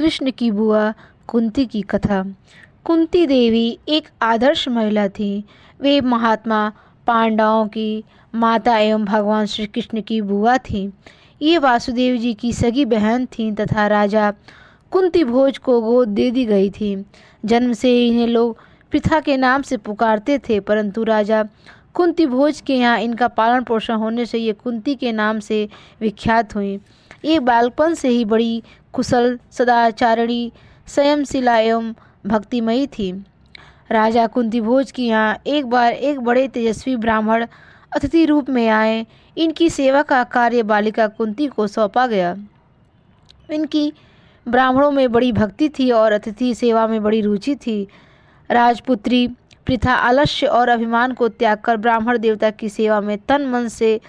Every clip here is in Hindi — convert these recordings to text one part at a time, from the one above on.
कृष्ण की बुआ कुंती की कथा। कुंती देवी एक आदर्श महिला थी। वे महात्मा पांडवों की माता एवं भगवान श्री कृष्ण की बुआ थी। ये वासुदेव जी की सगी बहन थीं तथा राजा कुंती भोज को गोद दे दी गई थी। जन्म से ही इन्हें लोग पृथा के नाम से पुकारते थे, परंतु राजा कुंती भोज के यहाँ इनका पालन पोषण होने से ये कुंती के नाम से विख्यात हुई। ये बालपन से ही बड़ी कुशल, सदाचारिणी, संयमशिला एवं भक्तिमयी थी। राजा कुंती भोज के यहाँ एक बार एक बड़े तेजस्वी ब्राह्मण अतिथि रूप में आए। इनकी सेवा का कार्य बालिका कुंती को सौंपा गया। इनकी ब्राह्मणों में बड़ी भक्ति थी और अतिथि सेवा में बड़ी रुचि थी। राजपुत्री पृथा आलस्य और अभिमान को त्याग कर ब्राह्मण देवता की सेवा में तन मन से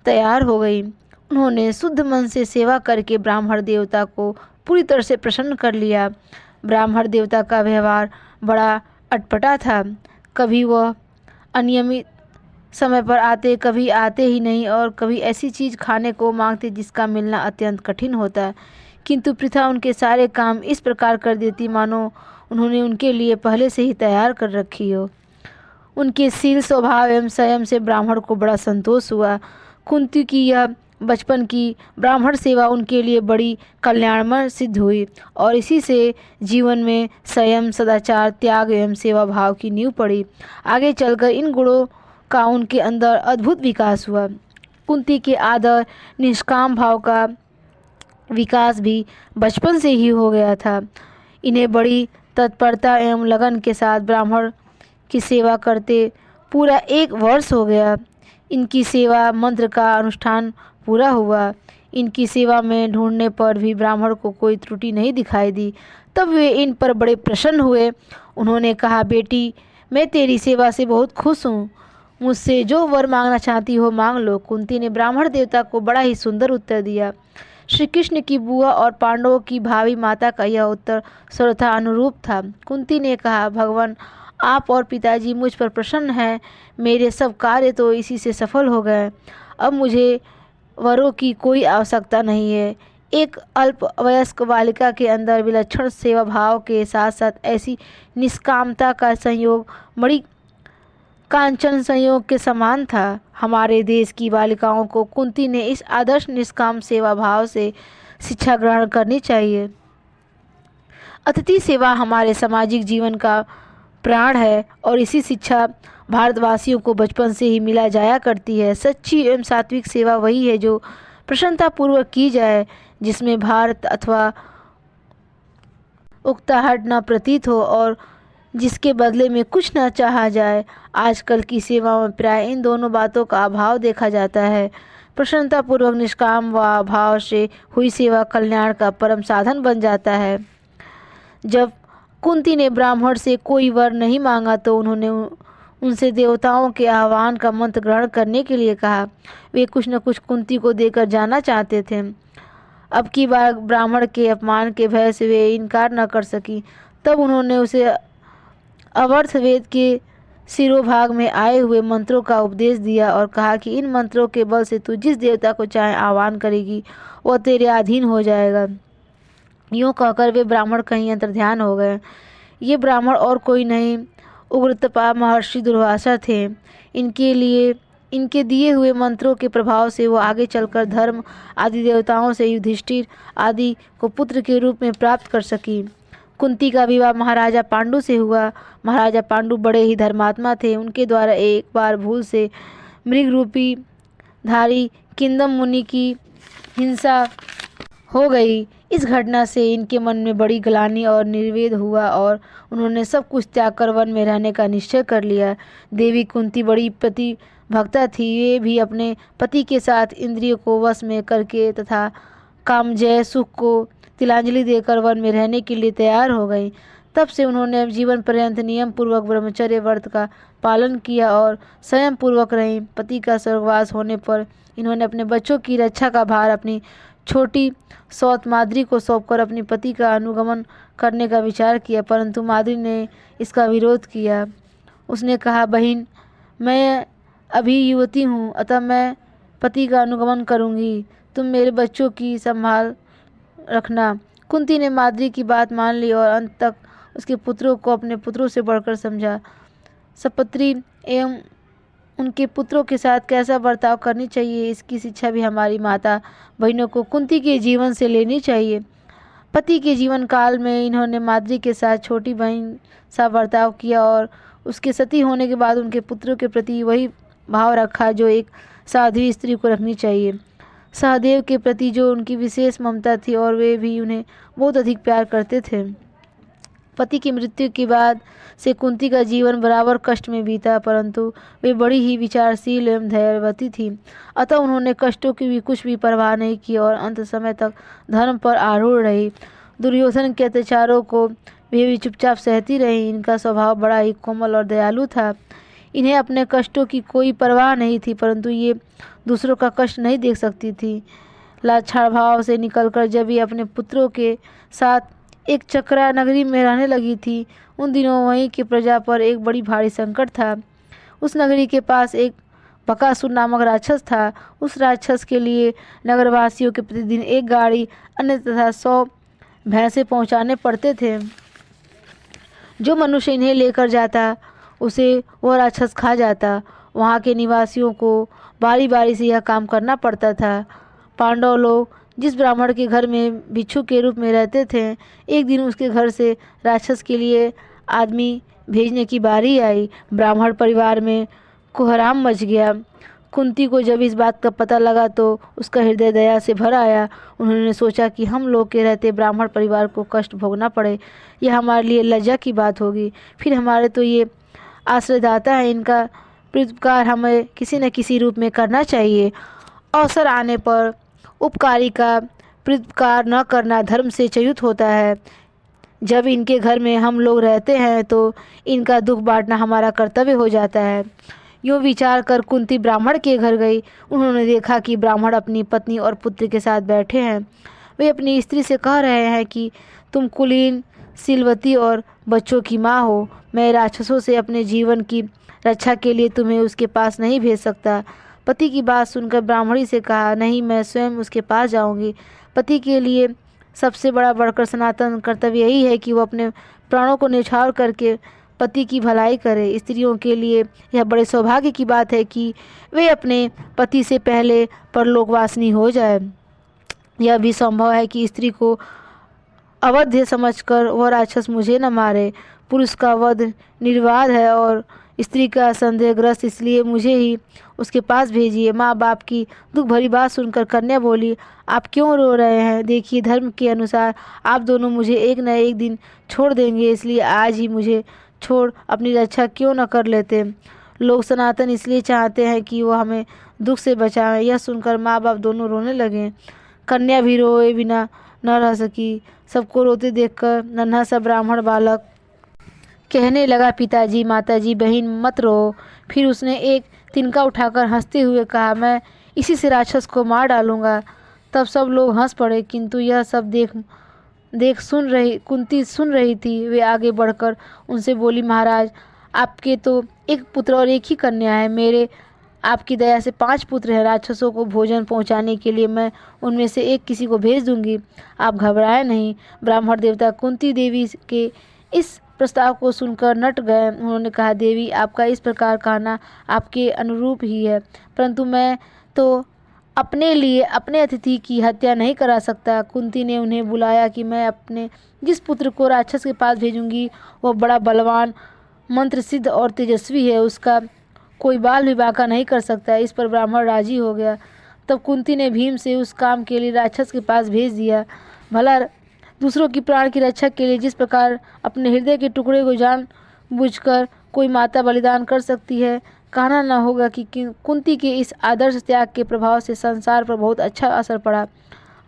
तैयार हो गई। उन्होंने शुद्ध मन से सेवा करके ब्राह्मण देवता को पूरी तरह से प्रसन्न कर लिया। ब्राह्मण देवता का व्यवहार बड़ा अटपटा था। कभी वह अनियमित समय पर आते, कभी आते ही नहीं और कभी ऐसी चीज़ खाने को मांगते जिसका मिलना अत्यंत कठिन होता। किंतु पृथा उनके सारे काम इस प्रकार कर देती मानो उन्होंने उनके लिए पहले से ही तैयार कर रखी हो। उनके शील, स्वभाव एवं संयम से ब्राह्मण को बड़ा संतोष हुआ। कुंती की यह बचपन की ब्राह्मण सेवा उनके लिए बड़ी कल्याणमय सिद्ध हुई और इसी से जीवन में संयम, सदाचार, त्याग एवं सेवा भाव की नींव पड़ी। आगे चलकर इन गुणों का उनके अंदर अद्भुत विकास हुआ। कुंती के आदर, निष्काम भाव का विकास भी बचपन से ही हो गया था। इन्हें बड़ी तत्परता एवं लगन के साथ ब्राह्मण की सेवा करते पूरा 1 वर्ष हो गया। इनकी सेवा मंत्र का अनुष्ठान पूरा हुआ। इनकी सेवा में ढूंढने पर भी ब्राह्मण को कोई त्रुटि नहीं दिखाई दी। तब वे इन पर बड़े प्रसन्न हुए। उन्होंने कहा, बेटी, मैं तेरी सेवा से बहुत खुश हूँ। मुझसे जो वर मांगना चाहती हो मांग लो। कुंती ने ब्राह्मण देवता को बड़ा ही सुंदर उत्तर दिया। श्री कृष्ण की बुआ और पांडवों की भावी माता का यह उत्तर सर्वथा अनुरूप था। कुंती ने कहा, भगवान, आप और पिताजी मुझ पर प्रसन्न हैं। मेरे सब कार्य तो इसी से सफल हो गए। अब मुझे वरों की कोई आवश्यकता नहीं है। एक अल्प वयस्क बालिका के अंदर विलक्षण सेवा भाव के साथ साथ ऐसी निष्कामता का संयोग बड़ी कांचन संयोग के समान था। हमारे देश की बालिकाओं को कुंती ने इस आदर्श निष्काम सेवा भाव से शिक्षा ग्रहण करनी चाहिए। अतिथि सेवा हमारे सामाजिक जीवन का प्राण है और इसी शिक्षा भारतवासियों को बचपन से ही मिला जाया करती है। सच्ची एवं सात्विक सेवा वही है जो प्रसन्नतापूर्वक की जाए, जिसमें भारत अथवा उकताहट न प्रतीत हो और जिसके बदले में कुछ न चाहा जाए। आजकल की सेवा में प्राय इन दोनों बातों का अभाव देखा जाता है। प्रसन्नतापूर्वक निष्काम भाव से हुई सेवा कल्याण का परम साधन बन जाता है। जब कुंती ने ब्राह्मण से कोई वर नहीं मांगा तो उन्होंने उनसे देवताओं के आह्वान का मंत्र ग्रहण करने के लिए कहा। वे कुछ न कुछ कुंती को देकर जाना चाहते थे। अब की बार ब्राह्मण के अपमान के भय से वे इनकार न कर सकी। तब उन्होंने उसे अवर्थ वेद के शिरोभाग में आए हुए मंत्रों का उपदेश दिया और कहा कि इन मंत्रों के बल से तू जिस देवता को चाहे आह्वान करेगी वह तेरे अधीन हो जाएगा। यूँ कहकर वे ब्राह्मण कहीं अंतर्ध्यान हो गए। ये ब्राह्मण और कोई नहीं, उग्रतपा महर्षि दुर्वासा थे। इनके दिए हुए मंत्रों के प्रभाव से वो आगे चलकर धर्म आदि देवताओं से युधिष्ठिर आदि को पुत्र के रूप में प्राप्त कर सकी। कुंती का विवाह महाराजा पांडु से हुआ। महाराजा पांडु बड़े ही धर्मात्मा थे। उनके द्वारा एक बार भूल से मृग रूपी धारी किंदम मुनि की हिंसा हो गई। इस घटना से इनके मन में बड़ी ग्लानि और निर्वेद हुआ और उन्होंने सब कुछ त्याग कर वन में रहने का निश्चय कर लिया। देवी कुंती बड़ी पति भक्ता थी। वे भी अपने पति के साथ इंद्रियों को वश में करके तथा कामजय सुख को तिलांजलि देकर वन में रहने के लिए तैयार हो गई। तब से उन्होंने जीवन पर्यंत नियम पूर्वक ब्रह्मचर्य व्रत का पालन किया और संयम पूर्वक रहीं। पति का स्वर्गवास होने पर इन्होंने अपने बच्चों की रक्षा का भार अपनी छोटी सौत माद्री को सौंपकर अपने पति का अनुगमन करने का विचार किया, परंतु माद्री ने इसका विरोध किया। उसने कहा, बहन, मैं अभी युवती हूँ, अतः मैं पति का अनुगमन करूँगी। तुम मेरे बच्चों की संभाल रखना। कुंती ने माद्री की बात मान ली और अंत तक उसके पुत्रों को अपने पुत्रों से बढ़कर समझा। सपत्नी एवं उनके पुत्रों के साथ कैसा बर्ताव करनी चाहिए, इसकी शिक्षा भी हमारी माता बहनों को कुंती के जीवन से लेनी चाहिए। पति के जीवन काल में इन्होंने माद्री के साथ छोटी बहन सा बर्ताव किया और उसके सती होने के बाद उनके पुत्रों के प्रति वही भाव रखा जो एक साध्वी स्त्री को रखनी चाहिए। सहदेव के प्रति जो उनकी विशेष ममता थी और वे भी उन्हें बहुत अधिक प्यार करते थे। पति की मृत्यु के बाद से कुंती का जीवन बराबर कष्ट में बीता, परंतु वे बड़ी ही विचारशील एवं धैर्यवती थी। अतः उन्होंने कष्टों की भी कुछ भी परवाह नहीं की और अंत समय तक धर्म पर आरूढ़ रही। दुर्योधन के अत्याचारों को वे भी चुपचाप सहती रही। इनका स्वभाव बड़ा ही कोमल और दयालु था। इन्हें अपने कष्टों की कोई परवाह नहीं थी, परंतु ये दूसरों का कष्ट नहीं देख सकती थी। लाछाड़ भाव से निकलकर जब ये अपने पुत्रों के साथ एक चक्रा नगरी में रहने लगी थी, उन दिनों वहीं की प्रजा पर एक बड़ी भारी संकट था। उस नगरी के पास एक बकासुर नामक राक्षस था। उस राक्षस के लिए नगरवासियों के प्रतिदिन एक गाड़ी अन्न तथा 100 भैंसे पहुंचाने पड़ते थे। जो मनुष्य इन्हें लेकर जाता उसे वह राक्षस खा जाता। वहाँ के निवासियों को बारी बारी से यह काम करना पड़ता था। पांडव लोग जिस ब्राह्मण के घर में भिक्षु के रूप में रहते थे, एक दिन उसके घर से राक्षस के लिए आदमी भेजने की बारी आई। ब्राह्मण परिवार में कोहराम मच गया। कुंती को जब इस बात का पता लगा तो उसका हृदय दया से भर आया। उन्होंने सोचा कि हम लोग के रहते ब्राह्मण परिवार को कष्ट भोगना पड़े, यह हमारे लिए लज्जा की बात होगी। फिर हमारे तो ये आश्रयदाता है, इनका प्रत्युपकार हमें किसी न किसी रूप में करना चाहिए। अवसर आने पर उपकारी का प्रत्युपकार न करना धर्म से च्युत होता है। जब इनके घर में हम लोग रहते हैं तो इनका दुख बांटना हमारा कर्तव्य हो जाता है। यूँ विचार कर कुंती ब्राह्मण के घर गई। उन्होंने देखा कि ब्राह्मण अपनी पत्नी और पुत्र के साथ बैठे हैं। वे अपनी स्त्री से कह रहे हैं कि तुम कुलीन, शीलवती और बच्चों की माँ हो। मैं राक्षसों से अपने जीवन की रक्षा के लिए तुम्हें उसके पास नहीं भेज सकता। पति की बात सुनकर ब्राह्मणी से कहा, नहीं, मैं स्वयं उसके पास जाऊंगी। पति के लिए सबसे बड़ा बढ़कर सनातन कर्तव्य यही है कि वो अपने प्राणों को न्यौछावर करके पति की भलाई करे। स्त्रियों के लिए यह बड़े सौभाग्य की बात है कि वे अपने पति से पहले परलोकवासिनी हो जाए। यह भी संभव है कि स्त्री को अवध्य समझकर वह राक्षस मुझे न मारे। पुरुष का वध निर्बाध है और स्त्री का संदेहग्रस्त, इसलिए मुझे ही उसके पास भेजिए। माँ बाप की दुख भरी बात सुनकर कन्या बोली, आप क्यों रो रहे हैं? देखिए, धर्म के अनुसार आप दोनों मुझे एक न एक दिन छोड़ देंगे, इसलिए आज ही मुझे छोड़ अपनी रक्षा क्यों न कर लेते। लोग सनातन इसलिए चाहते हैं कि वो हमें दुख से बचाएं। यह सुनकर माँ बाप दोनों रोने लगे। कन्या भी रोए बिना न रह सकी। सबको रोते देखकर नन्हा सा ब्राह्मण बालक कहने लगा, पिताजी, माताजी, बहन, मत रो। फिर उसने एक तिनका उठाकर हंसते हुए कहा, मैं इसी से राक्षस को मार डालूंगा। तब सब लोग हंस पड़े, किंतु यह सब कुंती सुन रही थी। वे आगे बढ़कर उनसे बोली, महाराज, आपके तो एक पुत्र और एक ही कन्या है। मेरे आपकी दया से 5 पुत्र हैं। राक्षसों को भोजन पहुंचाने के लिए मैं उनमें से एक किसी को भेज दूंगी। आप घबराएं नहीं। ब्राह्मण देवता कुंती देवी के इस प्रस्ताव को सुनकर नट गए। उन्होंने कहा, देवी, आपका इस प्रकार कहना आपके अनुरूप ही है, परंतु मैं तो अपने लिए अपने अतिथि की हत्या नहीं करा सकता। कुंती ने उन्हें बुलाया कि मैं अपने जिस पुत्र को राक्षस के पास भेजूंगी वह बड़ा बलवान, मंत्र सिद्ध और तेजस्वी है। उसका कोई बाल भी बांका नहीं कर सकता। इस पर ब्राह्मण राजी हो गया। तब कुंती ने भीम से उस काम के लिए राक्षस के पास भेज दिया। भला दूसरों की प्राण की रक्षा के लिए जिस प्रकार अपने हृदय के टुकड़े को जान बूझकर कोई माता बलिदान कर सकती है, कहना न होगा कि कुंती के इस आदर्श त्याग के प्रभाव से संसार पर बहुत अच्छा असर पड़ा।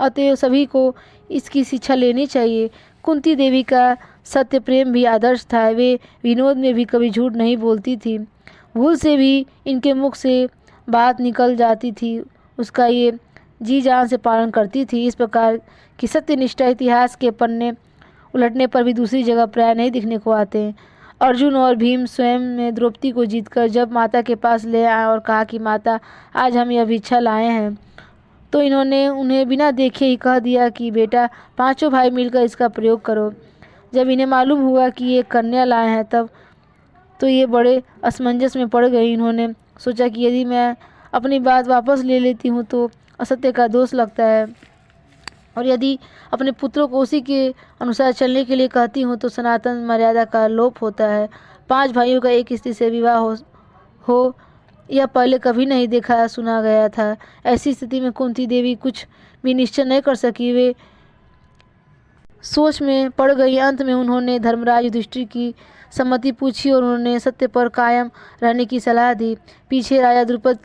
अतएव सभी को इसकी शिक्षा लेनी चाहिए। कुंती देवी का सत्य प्रेम भी आदर्श था। वे विनोद में भी कभी झूठ नहीं बोलती थी। भूल से भी इनके मुख से बात निकल जाती थी, उसका ये जी जान से पालन करती थी। इस प्रकार की सत्यनिष्ठा इतिहास के पन्ने उलटने पर भी दूसरी जगह प्राय नहीं दिखने को आते। अर्जुन और भीम स्वयं ने द्रौपदी को जीतकर जब माता के पास ले आए और कहा कि माता, आज हम यह भिक्षा लाए हैं, तो इन्होंने उन्हें बिना देखे ही कह दिया कि बेटा, पांचों भाई मिलकर इसका प्रयोग करो। जब इन्हें मालूम हुआ कि ये कन्या लाए हैं तब तो ये बड़े असमंजस में पड़ गई। इन्होंने सोचा कि यदि मैं अपनी बात वापस ले लेती हूँ तो असत्य का दोष लगता है, और यदि अपने पुत्रों को उसी के अनुसार चलने के लिए कहती हूँ तो सनातन मर्यादा का लोप होता है। 5 भाइयों का एक स्त्री से विवाह हो यह पहले कभी नहीं देखा सुना गया था। ऐसी स्थिति में कुंती देवी कुछ भी निश्चय नहीं कर सकी। वे सोच में पड़ गई। अंत में उन्होंने धर्मराज युधिष्ठिर की सम्मति पूछी और उन्होंने सत्य पर कायम रहने की सलाह दी। पीछे राजा द्रुपद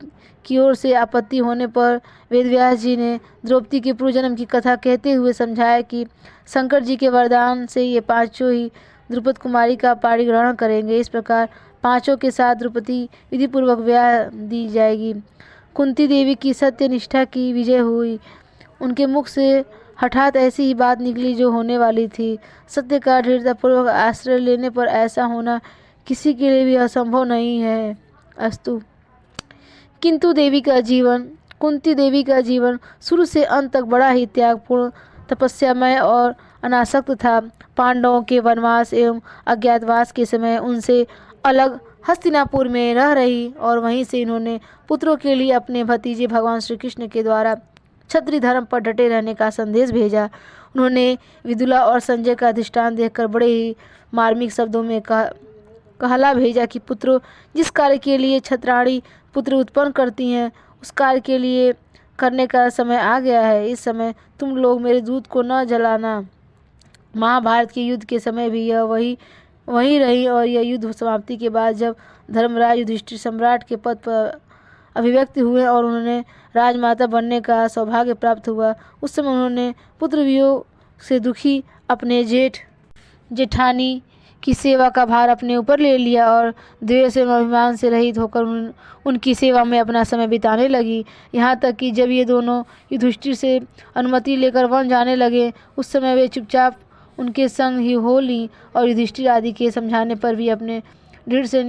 की ओर से आपत्ति होने पर वेदव्यास जी ने द्रौपदी के पूर्वजन्म की कथा कहते हुए समझाया कि शंकर जी के वरदान से ये पांचों ही द्रुपद कुमारी का पाणिग्रहण करेंगे। इस प्रकार पांचों के साथ द्रौपदी विधिपूर्वक ब्याह दी जाएगी। कुंती देवी की सत्य निष्ठा की विजय हुई। उनके मुख से हठात ऐसी ही बात निकली जो होने वाली थी। सत्य का दृढ़तापूर्वक आश्रय लेने पर ऐसा होना किसी के लिए भी असंभव नहीं है। अस्तु। किंतु कुंती देवी का जीवन शुरू से अंत तक बड़ा ही त्यागपूर्ण, तपस्यामय और अनासक्त था। पांडवों के वनवास एवं अज्ञातवास के समय उनसे अलग हस्तिनापुर में रह रही और वहीं से इन्होंने पुत्रों के लिए अपने भतीजे भगवान श्री कृष्ण के द्वारा क्षत्रिय धर्म पर डटे रहने का संदेश भेजा। उन्होंने विदुला और संजय का दृष्टांत देखकर बड़े ही मार्मिक शब्दों में कहला भेजा कि पुत्रों, जिस कार्य के लिए क्षत्राणी पुत्र उत्पन्न करती हैं उस कार्य के लिए करने का समय आ गया है। इस समय तुम लोग मेरे दूत को न जलाना। महाभारत के युद्ध के समय भी यह वही रही और यह युद्ध समाप्ति के बाद जब धर्मराज युधिष्ठिर सम्राट के पद पर अभिव्यक्त हुए और उन्होंने राजमाता बनने का सौभाग्य प्राप्त हुआ, उस समय उन्होंने पुत्र वियोग से दुखी अपने जेठानी की सेवा का भार अपने ऊपर ले लिया और द्वेष एवं अभिमान से रहित होकर उनकी सेवा में अपना समय बिताने लगी। यहाँ तक कि जब ये दोनों युधिष्ठिर से अनुमति लेकर वन जाने लगे उस समय वे चुपचाप उनके संग ही हो ली और युधिष्ठिर आदि के समझाने पर भी अपने दृढ़ से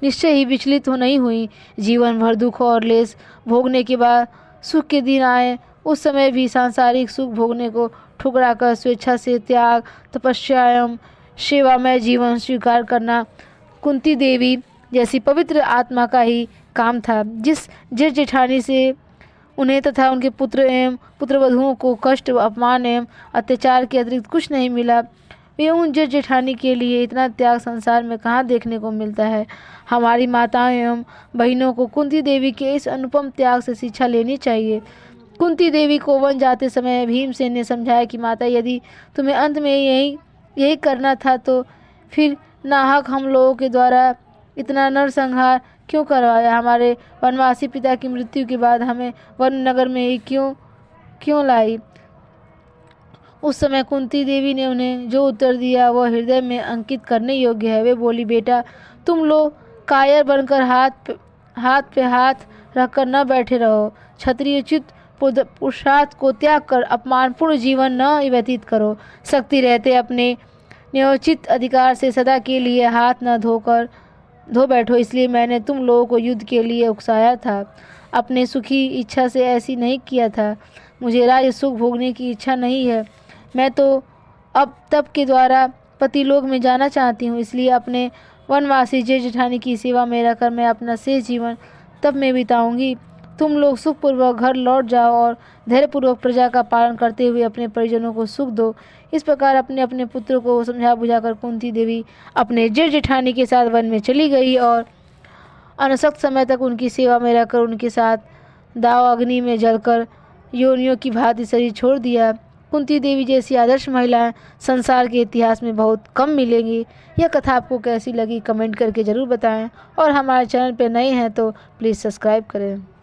निश्चय ही विचलित हो नहीं हुई। जीवन भर दुख और क्लेश भोगने के बाद सुख के दिन आए, उस समय भी सांसारिक सुख भोगने को ठुकराकर स्वेच्छा से त्याग, तपस्या एवं सेवामय जीवन स्वीकार करना कुंती देवी जैसी पवित्र आत्मा का ही काम था। जिस जेठानी से उन्हें तथा उनके पुत्र एवं पुत्रवधुओं को कष्ट, अपमान एवं अत्याचार के अतिरिक्त कुछ नहीं मिला, वे उन जेठानी के लिए इतना त्याग संसार में कहाँ देखने को मिलता है। हमारी माताओं एवं बहनों को कुंती देवी के इस अनुपम त्याग से शिक्षा लेनी चाहिए। कुंती देवी को वन जाते समय भीमसेन ने समझाया कि माता, यदि तुम्हें अंत में यही करना था तो फिर नाहक हम लोगों के द्वारा इतना नरसंहार क्यों करवाया। हमारे वनवासी पिता की मृत्यु के बाद हमें वन नगर में ही क्यों लाई। उस समय कुंती देवी ने उन्हें जो उत्तर दिया वह हृदय में अंकित करने योग्य है। वे बोली, बेटा, तुम लोग कायर बनकर हाथ पे हाथ रखकर न बैठे रहो। क्षत्रियोचित पुरुषार्थ को त्याग कर अपमानपूर्ण जीवन न व्यतीत करो। शक्ति रहते अपने न्योचित अधिकार से सदा के लिए हाथ न धो बैठो। इसलिए मैंने तुम लोगों को युद्ध के लिए उकसाया था, अपने सुखी इच्छा से ऐसी नहीं किया था। मुझे राज सुख भोगने की इच्छा नहीं है। मैं तो अब तप के द्वारा पतिलोक में जाना चाहती हूँ। इसलिए अपने वनवासी जेठानी की सेवा में रहकर मैं अपना शेष जीवन तप में बिताऊंगी। तुम लोग सुखपूर्वक घर लौट जाओ और धैर्यपूर्वक प्रजा का पालन करते हुए अपने परिजनों को सुख दो। इस प्रकार अपने अपने पुत्रों को समझा बुझाकर कुंती देवी अपने जेठानी के साथ वन में चली गई और अनसक्त समय तक उनकी सेवा में रहकर उनके साथ दाव अग्नि में जलकर योनियों की भांति शरीर छोड़ दिया। कुंती देवी जैसी आदर्श महिलाएं संसार के इतिहास में बहुत कम मिलेंगी। यह कथा आपको कैसी लगी कमेंट करके ज़रूर बताएं और हमारे चैनल पर नए हैं तो प्लीज़ सब्सक्राइब करें।